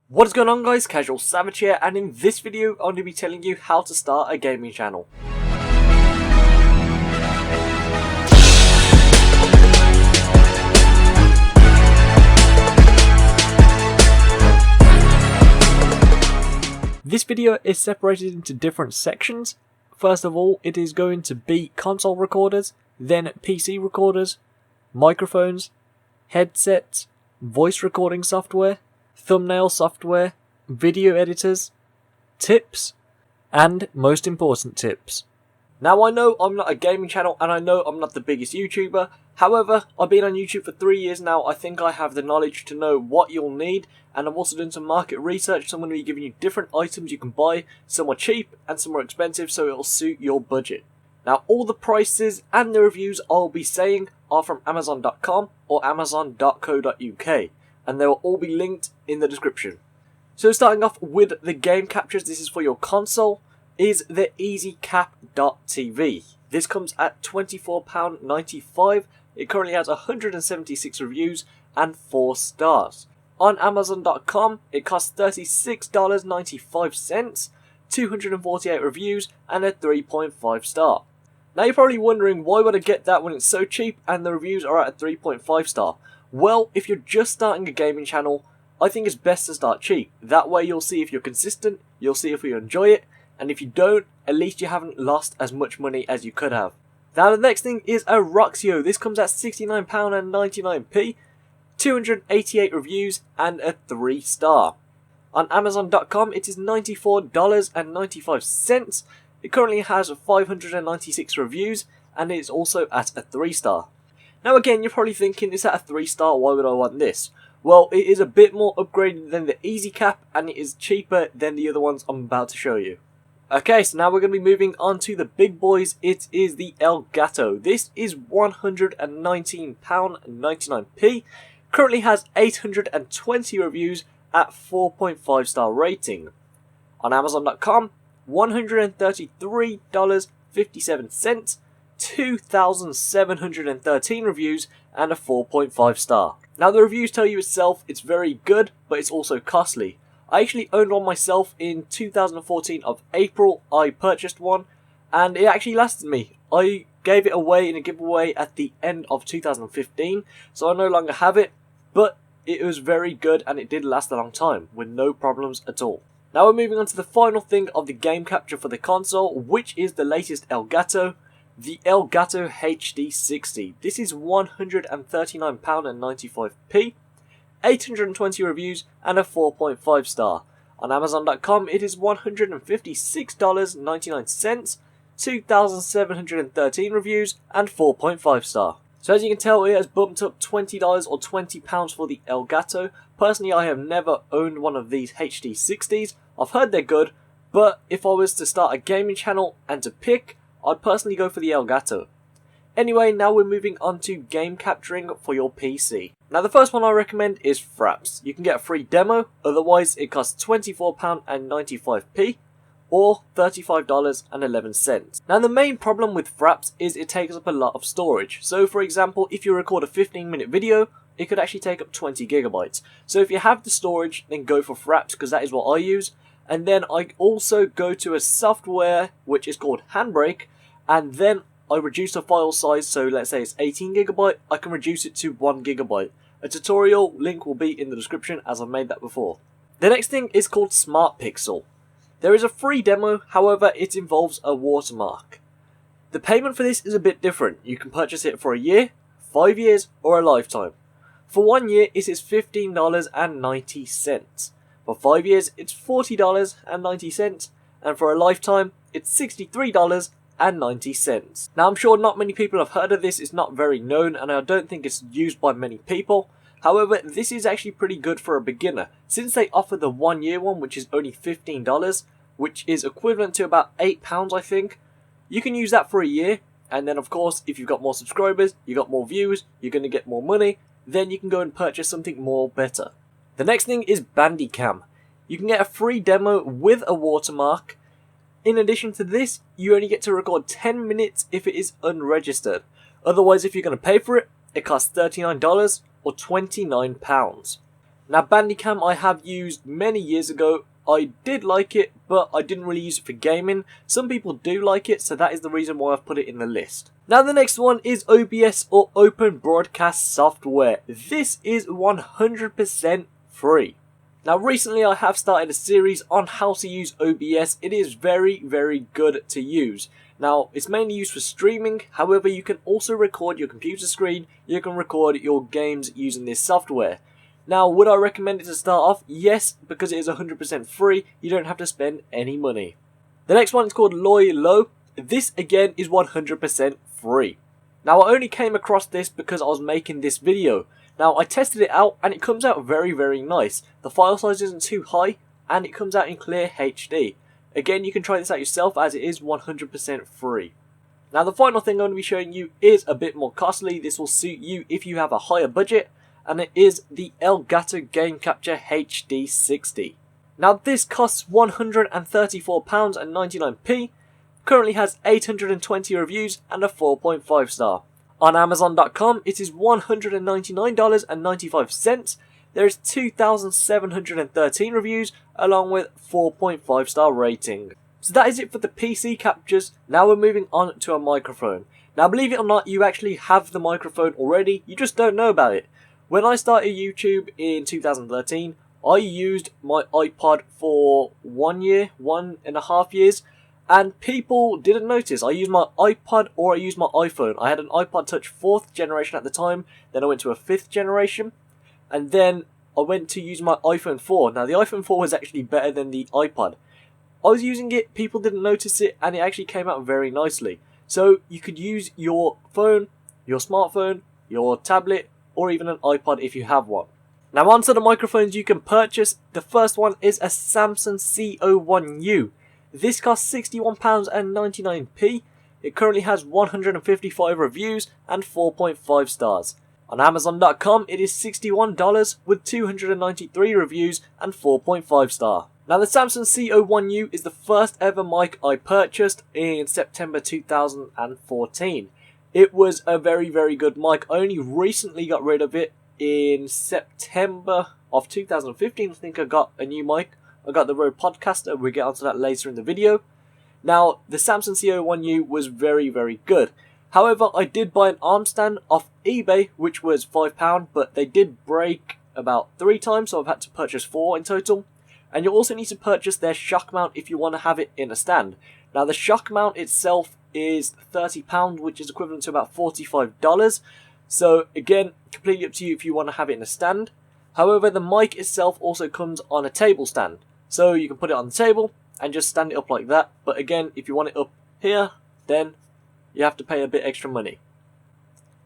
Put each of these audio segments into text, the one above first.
What is going on, guys? CasualSavage here, and in this video I'm going to be telling you how to start a gaming channel. This video is separated into different sections. First of all, it is going to be console recorders, then PC recorders, microphones, headsets, voice recording software, thumbnail software, video editors, tips, and most important tips. Now, I know I'm not a gaming channel and I know I'm not the biggest YouTuber. However, I've been on YouTube for 3 years now. I think I have the knowledge to know what you'll need, and I've also done some market research, so I'm going to be giving you different items you can buy. Some are cheap and some are expensive, so it'll suit your budget. Now, all the prices and the reviews I'll be saying are from Amazon.com or Amazon.co.uk. and they will all be linked in the description. So starting off with the game captures, this is for your console, is the EasyCap.tv. This comes at £24.95. It currently has 176 reviews and 4 stars. On Amazon.com, it costs $36.95, 248 reviews and a 3.5 star. Now you're probably wondering, why would I get that when it's so cheap and the reviews are at a 3.5 star? Well, if you're just starting a gaming channel, I think it's best to start cheap. That way you'll see if you're consistent, you'll see if you enjoy it, and if you don't, at least you haven't lost as much money as you could have. Now the next thing is a Roxio. This comes at £69.99, 288 reviews and a 3 star. On Amazon.com it is $94.95. It currently has 596 reviews and it is also at a 3 star. Now again, you're probably thinking, is that a 3 star, why would I want this? Well, it is a bit more upgraded than the EasyCap and it is cheaper than the other ones I'm about to show you. Okay, so now we're going to be moving on to the big boys. It is the Elgato. This is £119.99. Currently has 820 reviews at 4.5 star rating. On Amazon.com, $133.57. 2,713 reviews and a 4.5 star. Now the reviews tell you itself it's very good, but it's also costly. I actually owned one myself in 2014 of April. I purchased one and it actually lasted me. I gave it away in a giveaway at the end of 2015, so I no longer have it, but it was very good and it did last a long time with no problems at all. Now we're moving on to the final thing of the game capture for the console, which is the latest Elgato. The Elgato HD60. This is £139.95, 820 reviews and a 4.5 star. On Amazon.com it is $156.99, 2,713 reviews and 4.5 star. So as you can tell, it has bumped up $20 or £20 for the Elgato. Personally, I have never owned one of these HD60s. I've heard they're good, but if I was to start a gaming channel and to pick, I'd personally go for the Elgato. Anyway, now we're moving on to game capturing for your PC. Now the first one I recommend is Fraps. You can get a free demo, otherwise it costs £24.95 or $35.11. Now the main problem with Fraps is it takes up a lot of storage. So for example, if you record a 15-minute video, it could actually take up 20 gigabytes. So if you have the storage, then go for Fraps, because that is what I use. And then I also go to a software which is called Handbrake, and then I reduce the file size. So let's say it's 18 gigabyte, I can reduce it to 1 gigabyte. A tutorial link will be in the description, as I've made that before. The next thing is called Smartpixel. There is a free demo, however it involves a watermark. The payment for this is a bit different. You can purchase it for a year, 5 years or a lifetime. For 1 year it is $15.90. For 5 years it's $40.90, and for a lifetime it's $63.90. Now I'm sure not many people have heard of this, it's not very known and I don't think it's used by many people. However, this is actually pretty good for a beginner, since they offer the 1 year one, which is only $15, which is equivalent to about £8 I think. You can use that for a year, and then of course if you've got more subscribers, you got more views, you're going to get more money, then you can go and purchase something more better. The next thing is Bandy Cam. You can get a free demo with a watermark. In addition to this, you only get to record 10 minutes if it is unregistered. Otherwise, if you're going to pay for it, it costs $39 or £29. Now Bandicam I have used many years ago. I did like it, but I didn't really use it for gaming. Some people do like it, so that is the reason why I've put it in the list. Now the next one is OBS, or Open Broadcast Software. This is 100% free. Now recently I have started a series on how to use OBS. It is very, very good to use. Now it's mainly used for streaming, however you can also record your computer screen, you can record your games using this software. Now would I recommend it to start off? Yes, because it is 100% free, you don't have to spend any money. The next one is called LoiLo. This again is 100% free. Now I only came across this because I was making this video. Now I tested it out and it comes out very, very nice. The file size isn't too high and it comes out in clear HD. Again, you can try this out yourself as it is 100% free. Now the final thing I'm going to be showing you is a bit more costly. This will suit you if you have a higher budget, and it is the Elgato Game Capture HD60. Now this costs £134.99, currently has 820 reviews and a 4.5 star. On Amazon.com it is $199.95. There is 2,713 reviews along with 4.5 star rating. So that is it for the PC captures. Now we're moving on to a microphone. Now believe it or not, you actually have the microphone already, you just don't know about it. When I started YouTube in 2013, I used my iPod for 1 year, 1.5 years, and people didn't notice. I used my iPod or I used my iPhone. I had an iPod Touch 4th generation at the time, then I went to a 5th generation, and then I went to use my iPhone 4. Now the iPhone 4 was actually better than the iPod. I was using it, people didn't notice it, and it actually came out very nicely. So you could use your phone, your smartphone, your tablet, or even an iPod if you have one. Now onto the microphones you can purchase. The first one is a Samsung C920. This costs £61.99. It currently has 155 reviews and 4.5 stars. On Amazon.com it is $61 with 293 reviews and 4.5 star. Now the Samsung C920 is the first ever mic I purchased in September 2014. It was a very, very good mic. I only recently got rid of it in September of 2015. I think I got a new mic. I got the Rode Podcaster. We'll get onto that later in the video. Now, the Samsung C920 was very, very good. However, I did buy an arm stand off eBay, which was £5, but they did break about 3 times, so I've had to purchase 4 in total. And you also need to purchase their shock mount if you want to have it in a stand. Now, the shock mount itself is £30, which is equivalent to about $45. So again, completely up to you if you want to have it in a stand. However, the mic itself also comes on a table stand. So you can put it on the table and just stand it up like that. But again, if you want it up here, then you have to pay a bit extra money.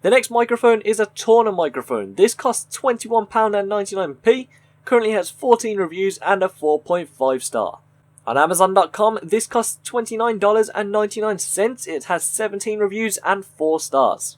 The next microphone is a Torna microphone. This costs £21.99. Currently has 14 reviews and a 4.5 star. On Amazon.com, this costs $29.99. It has 17 reviews and 4 stars.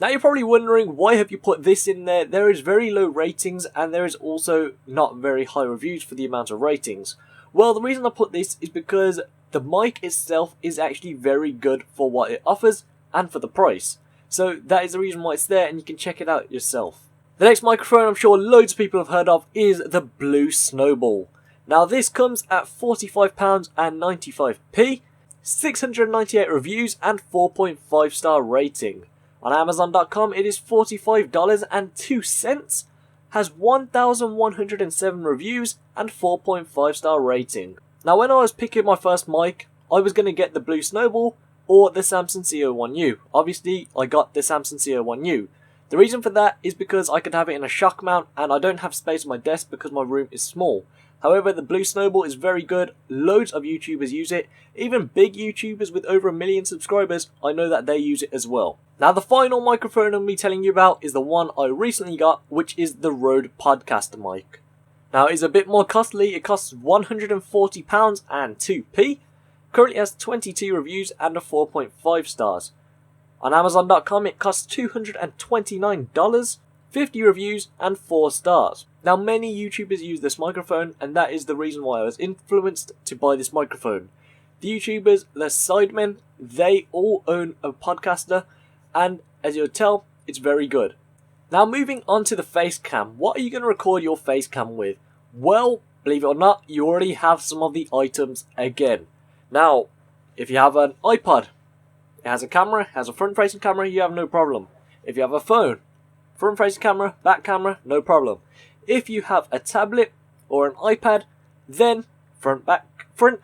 Now you're probably wondering, why have you put this in there? There is very low ratings and there is also not very high reviews for the amount of ratings. Well, the reason I put this is because the mic itself is actually very good for what it offers and for the price. So that is the reason why it's there, and you can check it out yourself. The next microphone I'm sure loads of people have heard of is the Blue Snowball. Now this comes at £45.95, 698 reviews and 4.5 star rating. On Amazon.com it is $45.02, has 1,107 reviews and 4.5 star rating. Now when I was picking my first mic, I was going to get the Blue Snowball or the Samsung C920. Obviously I got the Samsung C920. The reason for that is because I could have it in a shock mount and I don't have space on my desk because my room is small. However, the Blue Snowball is very good. Loads of YouTubers use it. Even big YouTubers with over 1 million subscribers, I know that they use it as well. Now the final microphone I'm going to be telling you about is the one I recently got, which is the Rode Podcaster mic. Now it's a bit more costly. It costs £140 and 2p. Currently has 22 reviews and a 4.5 stars. On Amazon.com it costs $229, 50 reviews and 4 stars. Now many YouTubers use this microphone, and that is the reason why I was influenced to buy this microphone. The YouTubers, the Sidemen, they all own a Podcaster, and as you'll tell, it's very good. Now moving on to the Facecam, what are you going to record your Facecam with? Well, believe it or not, you already have some of the items again. Now, if you have an iPod, it has a camera, has a front-facing camera, you have no problem. If you have a phone, front-facing camera, back camera, no problem. If you have a tablet or an iPad, then front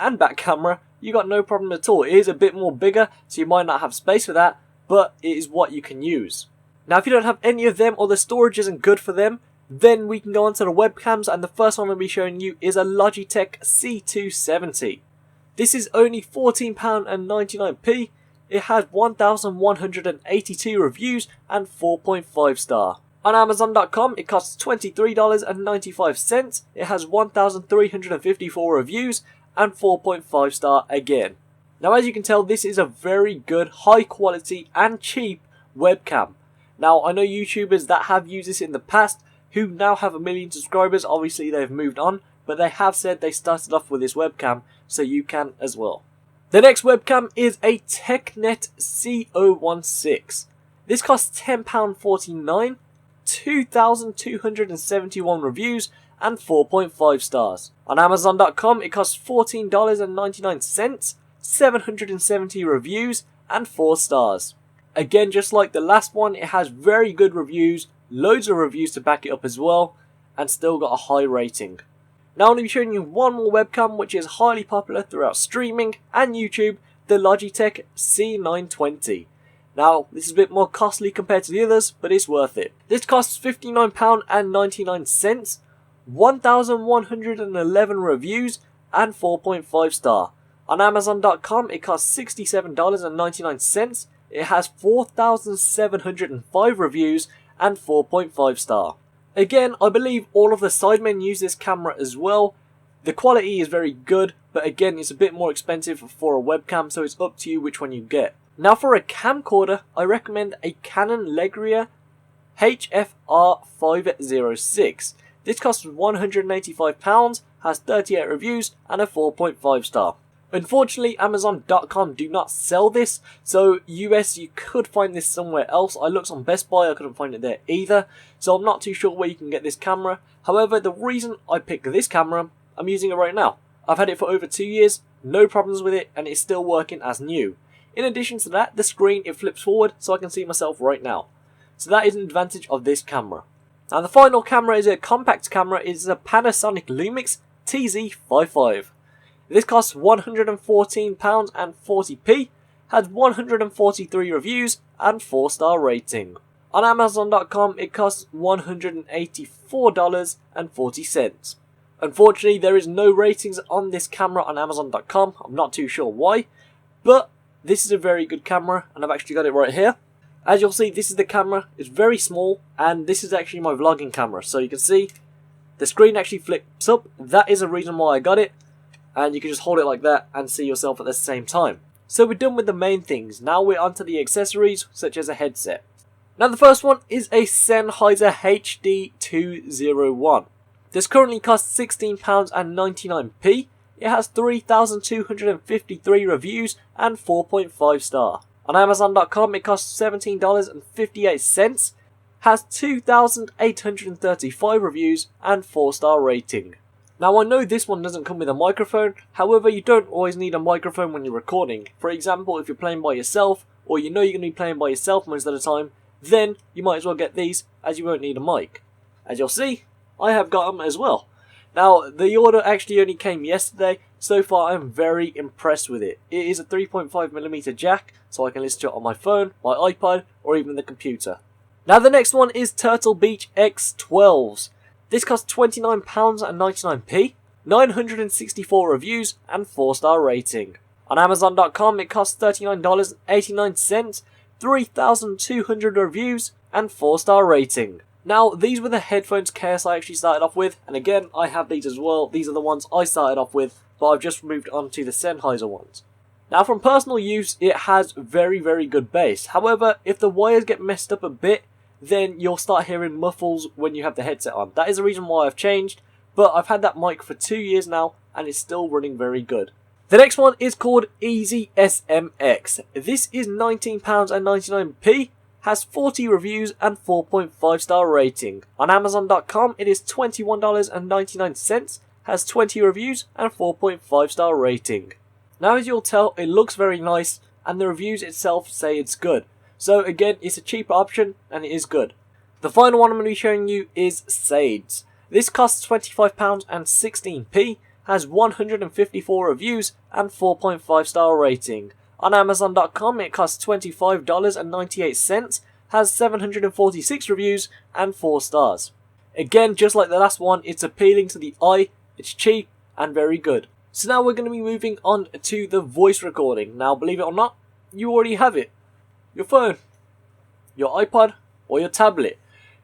and back camera, you got no problem at all. It is a bit more bigger, so you might not have space for that, but it is what you can use. Now, if you don't have any of them or the storage isn't good for them, then we can go on to the webcams, and the first one I'll be showing you is a Logitech C920. This is only £14.99. It has 1,182 reviews and 4.5 star. On Amazon.com, it costs $23.95. It has 1,354 reviews and 4.5 star again. Now, as you can tell, this is a very good, high quality and cheap webcam. Now, I know YouTubers that have used this in the past who now have 1 million subscribers. Obviously, they've moved on, but they have said they started off with this webcam, so you can as well. The next webcam is a TechNet C016. This costs £10.49, 2,271 reviews and 4.5 stars. On Amazon.com, it costs $14.99, 770 reviews and 4 stars. Again, just like the last one, it has very good reviews, loads of reviews to back it up as well, and still got a high rating. Now I'm going to be showing you one more webcam which is highly popular throughout streaming and YouTube, the Logitech C920. Now, this is a bit more costly compared to the others, but it's worth it. This costs £59.99, 1,111 reviews and 4.5 star. On Amazon.com, it costs $67.99. It has 4,705 reviews and 4.5 star. Again, I believe all of the sidemen use this camera as well. The quality is very good, but again, it's a bit more expensive for a webcam, so it's up to you which one you get. Now for a camcorder, I recommend a Canon Legria HFR506. This costs £185, has 38 reviews and a 4.5 star. Unfortunately, Amazon.com do not sell this, so US you could find this somewhere else. I looked on Best Buy, I couldn't find it there either, so I'm not too sure where you can get this camera. However, the reason I picked this camera, I'm using it right now. I've had it for over 2 years, no problems with it, and it's still working as new. In addition to that, the screen, it flips forward so I can see myself right now. So that is an advantage of this camera. Now the final camera is a compact camera. It is a Panasonic Lumix TZ55. This costs £114.40, has 143 reviews and 4-star rating. On Amazon.com, it costs $184.40. Unfortunately, there is no ratings on this camera on Amazon.com. I'm not too sure why, but this is a very good camera, and I've actually got it right here. As you'll see, this is the camera. It's very small, and this is actually my vlogging camera. So you can see the screen actually flips up. That is a reason why I got it. And you can just hold it like that and see yourself at the same time. So we're done with the main things. Now we're onto the accessories, such as a headset. Now the first one is a Sennheiser HD201. This currently costs £16.99. It has 3,253 reviews and 4.5 star. On Amazon.com, it costs $17.58. Has 2,835 reviews and 4-star rating. Now I know this one doesn't come with a microphone, however you don't always need a microphone when you're recording. For example, if you're playing by yourself, or you know you're going to be playing by yourself most of the time, then you might as well get these, as you won't need a mic. As you'll see, I have got them as well. Now, the order actually only came yesterday. So far, I'm very impressed with it. It is a 3.5mm jack, so I can listen to it on my phone, my iPod, or even the computer. Now, the next one is Turtle Beach X12s. This costs £29.99, 964 reviews, and 4-star rating. On Amazon.com, it costs $39.89, 3,200 reviews, and 4-star rating. Now, these were the headphones case I actually started off with, and again, I have these as well. These are the ones I started off with, but I've just moved on to the Sennheiser ones. Now, from personal use, it has very, very good bass. However, if the wires get messed up a bit, then you'll start hearing muffles when you have the headset on. That is the reason why I've changed, but I've had that mic for 2 years now, and it's still running very good. The next one is called Easy SMX. This is £19.99, has 40 reviews and 4.5 star rating. On Amazon.com it is $21.99, has 20 reviews and 4.5 star rating. Now as you'll tell, it looks very nice and the reviews itself say it's good. So again, it's a cheaper option and it is good. The final one I'm going to be showing you is Sage. This costs £25 and 16p, has 154 reviews and 4.5 star rating. On Amazon.com it costs $25.98, has 746 reviews and 4 stars. Again, just like the last one, it's appealing to the eye, it's cheap and very good. So now we're going to be moving on to the voice recording. Now believe it or not, you already have it. Your phone, your iPod or your tablet.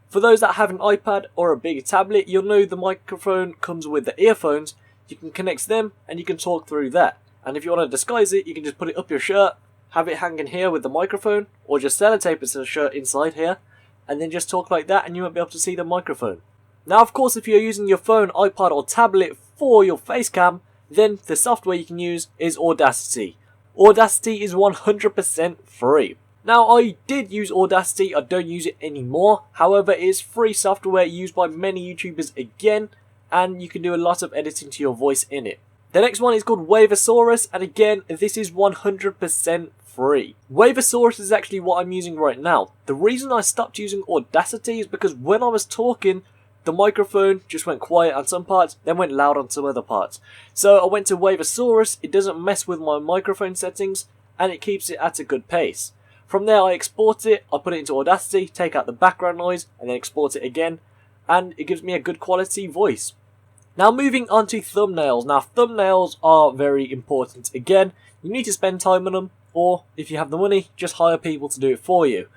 For those that have an iPad or a bigger tablet, you'll know the microphone comes with the earphones. You can connect them and you can talk through that. And if you want to disguise it, you can just put it up your shirt, have it hanging here with the microphone, or just sellotape it to the shirt inside here, and then just talk like that and you won't be able to see the microphone. Now of course, if you're using your phone, iPad or tablet for your Facecam, then the software you can use is Audacity. Audacity is 100% free. Now I did use Audacity, I don't use it anymore, however it is free software used by many YouTubers again, and you can do a lot of editing to your voice in it. The next one is called Wavosaur, and again this is 100% free. Wavosaur is actually what I'm using right now. The reason I stopped using Audacity is because when I was talking, the microphone just went quiet on some parts, then went loud on some other parts. So I went to Wavosaur, it doesn't mess with my microphone settings, and it keeps it at a good pace. From there I export it, I put it into Audacity, take out the background noise, and then export it again, and it gives me a good quality voice. Now moving on to thumbnails. Now thumbnails are very important. Again, you need to spend time on them, or if you have the money, just hire people to do it for you.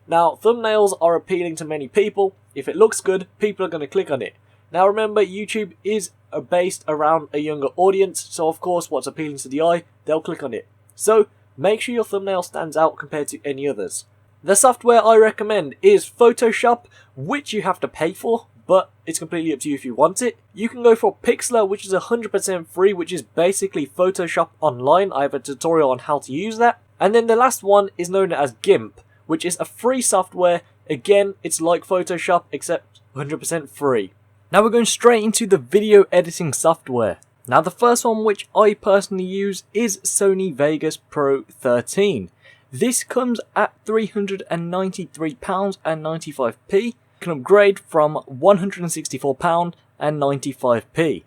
Now thumbnails are appealing to many people. If it looks good, people are going to click on it. Now remember, YouTube is based around a younger audience, so of course what's appealing to the eye, they'll click on it. So make sure your thumbnail stands out compared to any others. The software I recommend is Photoshop, which you have to pay for, but it's completely up to you if you want it. You can go for Pixlr, which is 100% free, which is basically Photoshop online. I have a tutorial on how to use that. And then the last one is known as Gimp, which is a free software. Again, it's like Photoshop, except 100% free. Now we're going straight into the video editing software. Now the first one which I personally use is Sony Vegas Pro 13. This comes at £393.95p. You can upgrade from £164.95p.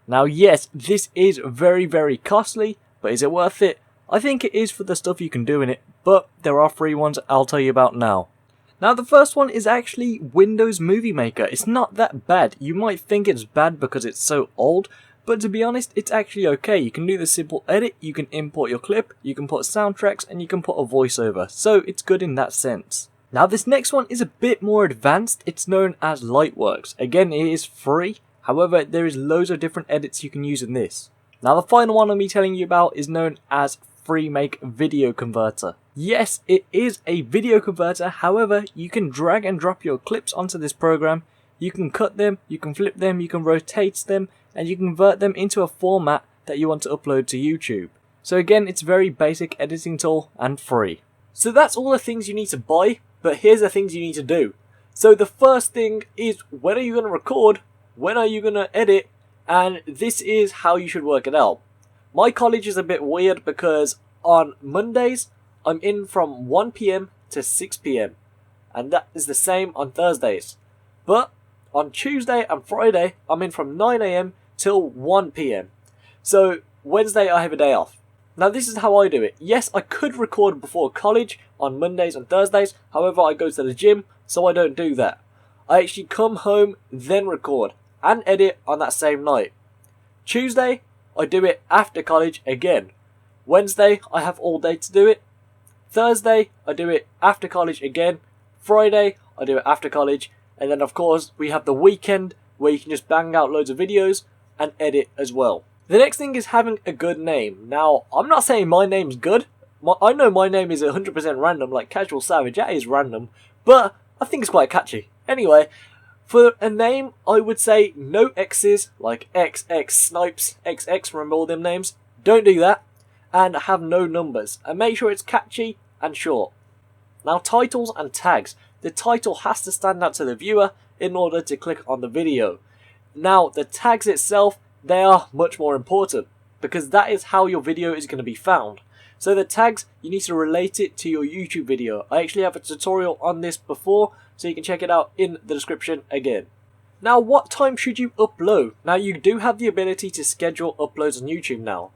Now yes, this is very costly, but is it worth it? I think it is for the stuff you can do in it, but there are free ones I'll tell you about now. Now the first one is actually Windows Movie Maker. It's not that bad. You might think it's bad because it's so old, but to be honest, it's actually okay. You can do the simple edit, you can import your clip, you can put soundtracks, and you can put a voiceover. So it's good in that sense. Now this next one is a bit more advanced. It's known as Lightworks. Again, it is free. However, there is loads of different edits you can use in this. Now the final one I'll be telling you about is known as Freemake Video Converter. Yes, it is a video converter. However, you can drag and drop your clips onto this program. You can cut them, you can flip them, you can rotate them, and you can convert them into a format that you want to upload to YouTube. So again, it's a very basic editing tool and free. So that's all the things you need to buy, but here's the things you need to do. So the first thing is, when are you going to record? When are you going to edit? And this is how you should work it out. My college is a bit weird because on Mondays, I'm in from 1 PM to 6 PM. And that is the same on Thursdays. But on Tuesday and Friday, I'm in from 9 AM till 1 PM. So Wednesday, I have a day off. Now this is how I do it. Yes, I could record before college on Mondays and Thursdays. However, I go to the gym, so I don't do that. I actually come home, then record and edit on that same night. Tuesday, I do it after college again. Wednesday, I have all day to do it. Thursday, I do it after college again. Friday, I do it after college. And then of course, we have the weekend where you can just bang out loads of videos and edit as well. The next thing is having a good name. Now, I'm not saying my name's good. I know my name is 100% random, like CasualSavage, that is random. But I think it's quite catchy. Anyway, for a name, I would say no X's, like XX Snipes, XX, remember all them names? Don't do that. And have no numbers. And make sure it's catchy and short. Now, titles and tags. The title has to stand out to the viewer in order to click on the video. Now, the tags itself, they are much more important because that is how your video is going to be found. So the tags, you need to relate it to your YouTube video. I actually have a tutorial on this before, so you can check it out in the description again. Now, what time should you upload? Now, you do have the ability to schedule uploads on YouTube now.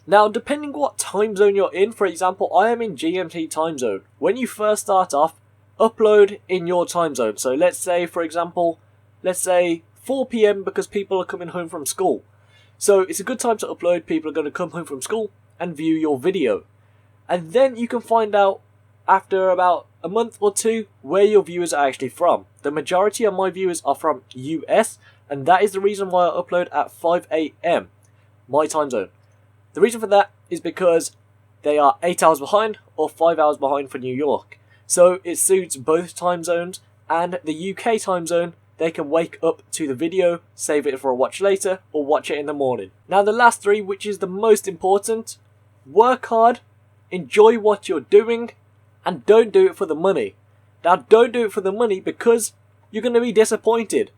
Now, depending what time zone you're in, for example, I am in GMT time zone. When you first start off, upload in your time zone. So let's say, for example, 4 PM because people are coming home from school. So it's a good time to upload. People are going to come home from school and view your video. And then you can find out after about a month or two where your viewers are actually from. The majority of my viewers are from US, and that is the reason why I upload at 5 AM, my time zone. The reason for that is because they are 8 hours behind or 5 hours behind for New York. So it suits both time zones, and the UK time zone, they can wake up to the video, save it for a watch later, or watch it in the morning. Now the last three, which is the most important, work hard, enjoy what you're doing, and don't do it for the money. Now don't do it for the money because you're going to be disappointed.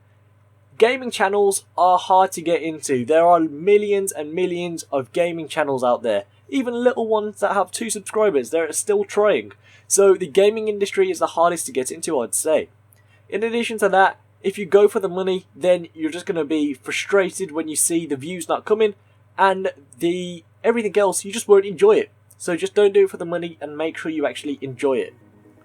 Gaming channels are hard to get into. There are millions and millions of gaming channels out there. Even little ones that have 2 subscribers, they're still trying. So the gaming industry is the hardest to get into, I'd say. In addition to that, if you go for the money, then you're just going to be frustrated when you see the views not coming, and everything else, you just won't enjoy it. So just don't do it for the money and make sure you actually enjoy it.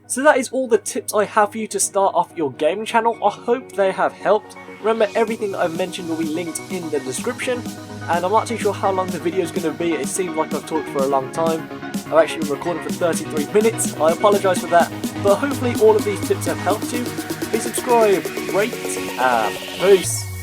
So that is all the tips I have for you to start off your gaming channel. I hope they have helped. Remember, everything that I've mentioned will be linked in the description. And I'm not too sure how long the video is going to be. It seems like I've talked for a long time. I've actually been recording for 33 minutes. I apologise for that. But hopefully all of these tips have helped you. Please subscribe, rate, and peace.